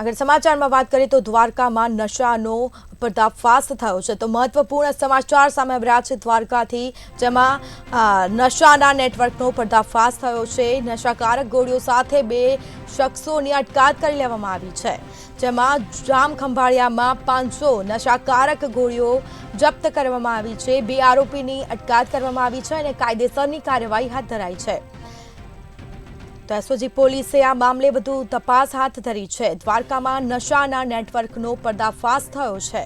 આગળ સમાચારમાં વાત કરીએ તો દ્વારકામાં નશાનો પર્દાફાશ થયો છે તો મહત્વપૂર્ણ સમાચાર સામે આવ્યા છે દ્વારકાથી, જેમાં નશાના નેટવર્કનો પર્દાફાશ થયો છે। નશાકારક ગોળીઓ સાથે બે શખ્સોની અટકાયત કરી લેવામાં આવી છે, જેમાં જામખંભાળિયામાં 500 નશાકારક ગોળીઓ જપ્ત કરવામાં આવી છે। બે આરોપીની અટકાયત કરવામાં આવી છે અને કાયદેસરની કાર્યવાહી હાથ ધરાઈ છે। તો એસઓજી પોલીસે આ મામલે વધુ તપાસ હાથ ધરી છે। દ્વારકામાં નશાના નેટવર્કનો પર્દાફાશ થયો છે।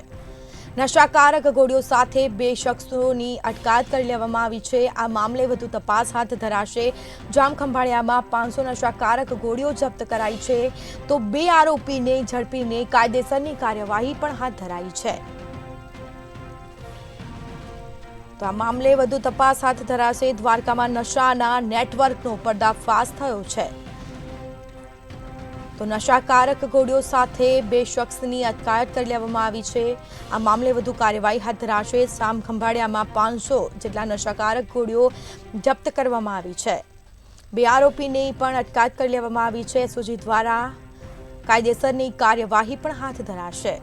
નશાકારક ગોળીઓ સાથે બે શખ્સોની અટકાયત કરી લેવામાં આવી છે। આ મામલે વધુ તપાસ હાથ ધરાશે। જામખંભાળિયામાં 500 નશાકારક ગોળીઓ જપ્ત કરાઈ છે, તો બે આરોપીને ઝડપીને કાયદેસરની કાર્યવાહી પણ હાથ ધરાઈ છે। તો આ મામલે વધુ તપાસ હાથ ધરાશે। દ્વારકામાં નશાના નેટવર્કનો પર્દાફાશ થયો છે, તો નશાકારક ગોળીઓ સાથે બે શખ્સની અટકાયત કરી લેવામાં આવી છે। આ મામલે વધુ કાર્યવાહી હાથ ધરાશે। જામખંભાળિયામાં 500 જેટલા નશાકારક ગોળીઓ જપ્ત કરવામાં આવી છે। બે આરોપીની પણ અટકાયત કરી લેવામાં આવી છે। એસઓજી દ્વારા કાયદેસરની કાર્યવાહી પણ હાથ ધરાશે।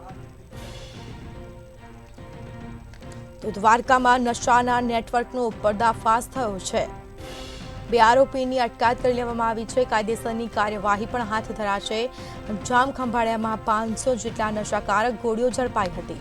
તો દ્વારકામાં નશાના નેટવર્કનો પર્દાફાશ થયો છે। બે આરોપીની અટકાયત કરી લેવામાં આવી છે। કાયદેસરની કાર્યવાહી પણ હાથ ધરાશે। જામખંભાળિયામાં 500 જેટલા નશાકારક ગોળીઓ ઝડપાઈ હતી।